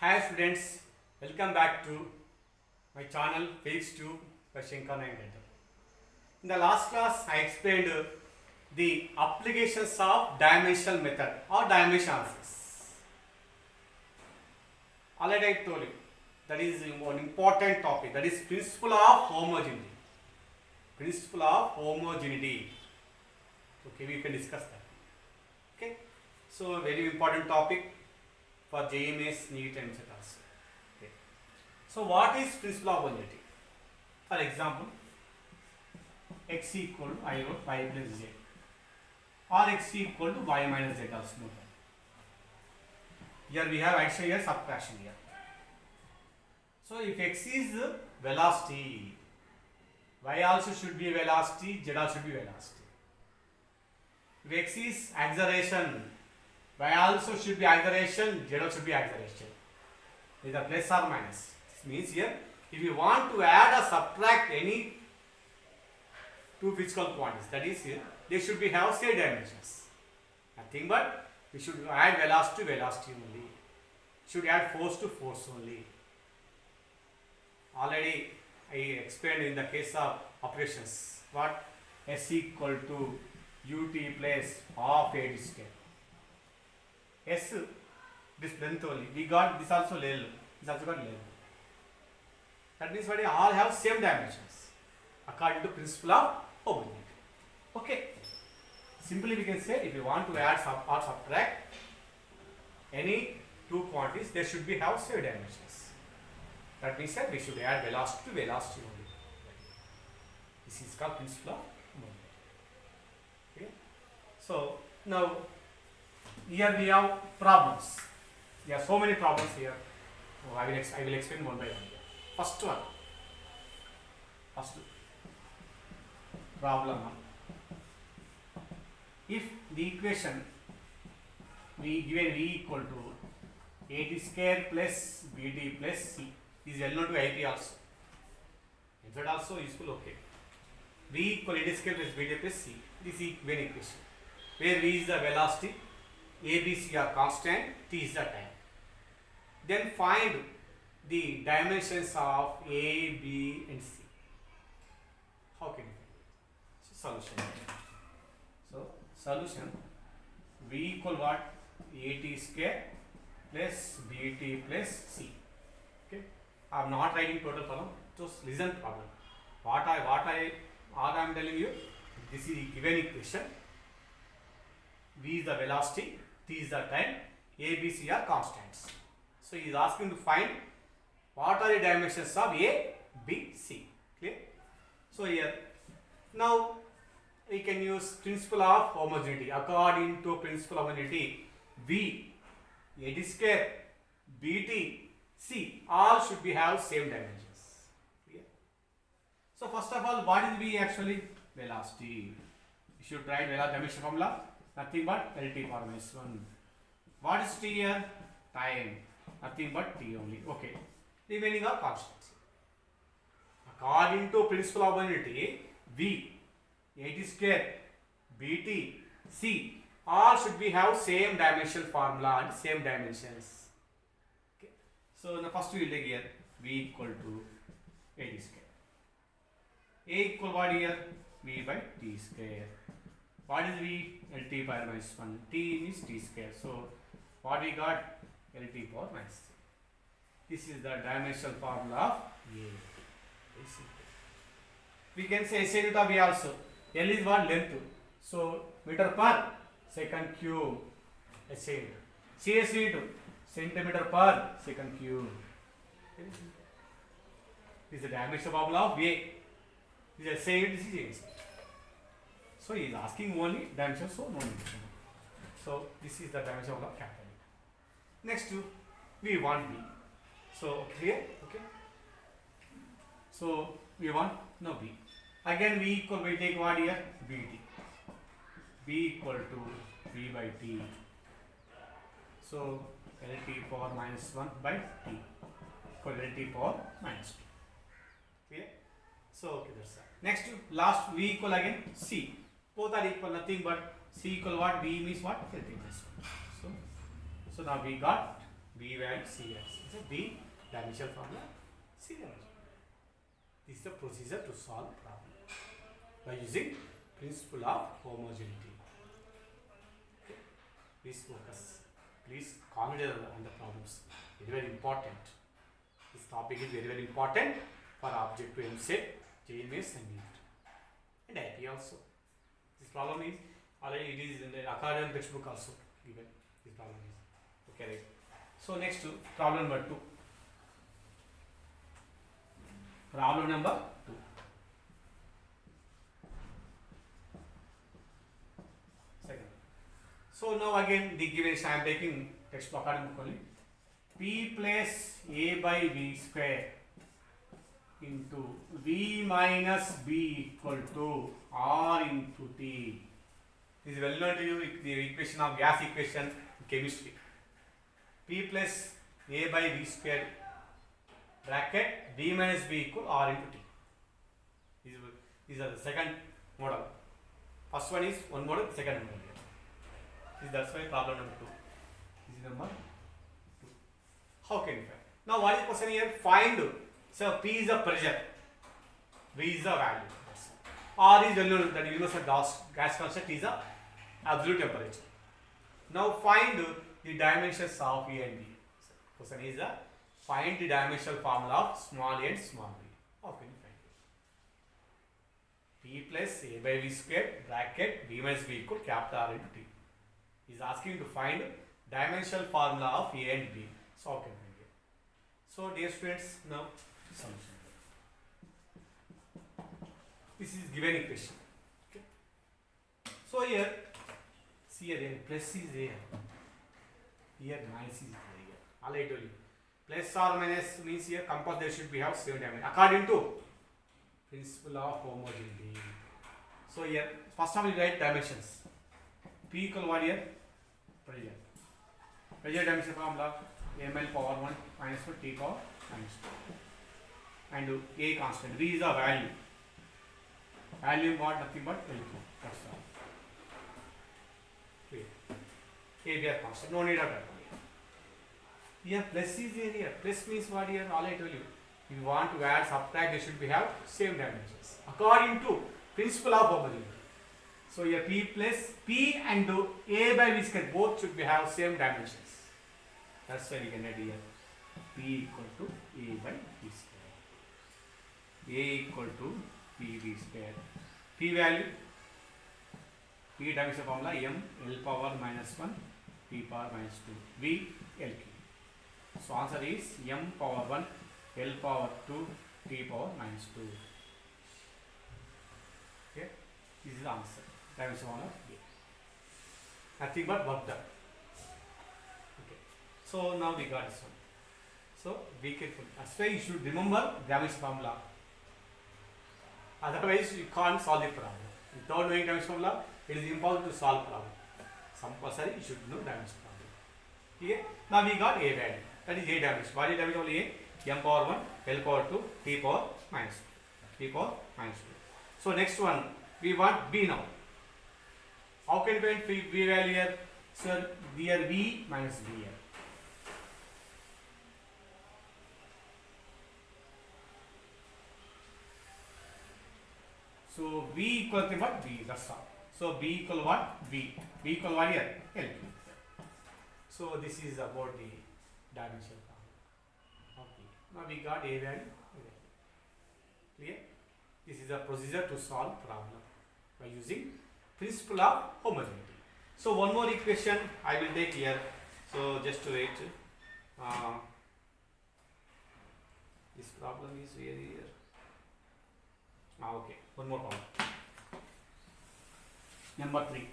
Hi students, welcome back to my channel Physics Tube by Shankar Nayangatta. In the last class, I explained the applications of dimensional method or dimension analysis. Already I told you that is one important topic, that is principle of homogeneity. Principle of homogeneity. Okay, we can discuss that. Okay, so very important topic for JMS, NEET and etc. also. Okay. So what is principle of homogeneity? For example, x equal to I wrote y plus z, or x equal to y minus z also. Here we have addition, here subtraction here. So if x is velocity, y also should be velocity, z also should be velocity. If x is acceleration, y also should be acceleration, z also should be acceleration. Either plus or minus. This means here, if you want to add or subtract any two physical quantities, that is here, they should be have same dimensions. Nothing but we should add velocity to velocity only. Should add force to force only. Already I explained in the case of operations. What? S equal to ut plus half a square. S, this length only. We got this also level. This also got level. That means what? All have same dimensions according to principle of homogeneity. Okay. Simply we can say if you want to add or subtract any two quantities, they should be have same dimensions. That means that we should add velocity to velocity only. This is called principle of homogeneity. Okay. So now here we have problems. There are so many problems here. Oh, I will explain one by one. First one. First problem. If the equation we given v equal to at square plus bd plus c is well known to IP also. Method also useful. Okay. V equal at square plus bd plus c. This is given equation where v is the velocity, a, b, c are constant, t is the time. Then find the dimensions of a, b and c. How can you find? So solution. So solution, v equal what? At square plus bt plus c. Okay. I am not writing total problem. Just listen problem. What I am telling you, this is given equation. V is the velocity, t is the time, a, b, c are constants. So he is asking to find what are the dimensions of a, b, c. Clear? So here, now we can use principle of homogeneity. According to principle of homogeneity, v, at square, bt, c all should be have same dimensions. Clear? So first of all, what is v actually? Velocity. You should write velocity dimension formula. Nothing but LT power minus 1. What is t here? Time. Nothing but t only. Okay. Remaining are constants. According to principle of homogeneity, v, at square, bt, c all should be have same dimension formula and same dimensions. Okay. So the first we will take here v equal to at square. A equal what here? V by t square. What is v? LT power minus 1. T is t square. So what we got? LT power minus 3. This is the dimensional formula of A. We can say SI unit of A also. L is what? Length. So meter per second cube. SI unit. CS unit, centimeter per second cube. This is the dimensional formula of A. This is SI unit. This is A. So he is asking only dimension, so no need. So this is the dimension of capital. Next we want b. So clear? Okay. So we want no b. Again v equal, we take what here? bt. B equal to v by t. So LT power minus 1 by t equal LT power minus 2. Clear? So okay, that's that. Next last v equal again c. Both are equal, nothing but c equal what? V means what? LT minus 1. So now we got B value, C value. So B dimensional formula, C dimensional. This is the procedure to solve problem by using principle of homogeneity. Okay. Please focus. Please concentrate on the problems. Very important. This topic is very important for objective MCET, JMS and NEET and IP also. This problem is already it is in the academic textbook also given. This problem is okay, right? So next to problem number 2. Problem number 2. Second. So now again the given is I am taking textbook academic only. P plus A by V square into V minus B equal to R into T. This is well known to you, the equation of gas equation in chemistry. P plus A by V square bracket V minus B equal R into T. These are the second model. First one is one model, second model. That's why problem number 2. This is number 2. How can you find? Now what is the question here? Find. So P is the pressure, V is the value. R is well known that universal gas constant is the absolute temperature. Now find the dimensions of A and B. Question is find the dimensional formula of small a and small b. How can you find it? P plus A by V square bracket V minus B equal capital R into T. He is asking to find dimensional formula of A and B. So how can we find it? So dear students, now solution. This is given equation. Okay. So here, see here, plus is there. Here minus is there. All I told you. Plus or minus means here composite there should be have same dimension according to principle of homogeneity. So here first of all we write dimensions. P equal what here? Pressure. Pressure dimension formula ml power 1 minus 1 T power minus 2. And A constant. V is the value. Value what? Nothing but L2. That's all. Okay. A B are constant. No need of that. Here plus is here. Plus means what here? All I told you. If you want to add, subtract, they should be have same dimensions according to principle of homogeneity. So here P plus P and A by V square both should be have same dimensions. That's why you can add here P equal to A by V square. A equal to PV square. P value, P dimension formula M L power minus 1 P power minus 2 V L Q. So answer is M power 1 L power 2 T power minus 2. Okay, this is the answer. Dimension formula A. Nothing but work done. Okay, so now we got this one. So be careful. That's why you should remember dimension formula. Otherwise, you can't solve the problem. Without knowing dimension formula, it is impossible to solve problem. Compulsory, you should know dimension formula. Okay? Now we got A value. That is A dimension. What is dimension of A? M power 1, L power 2, T power minus 2. T power minus 2. So next one, we want B now. How can we find V value here? So here V minus B here. So V equal to what? V, that's all. So B equal what? V. V equal what here? L. So this is about the dimensional formula. Okay. Now we got A value. Clear? This is a procedure to solve problem by using principle of homogeneity. So one more equation I will take here. So just to wait. This problem is very here. Okay, one more problem. Number 3.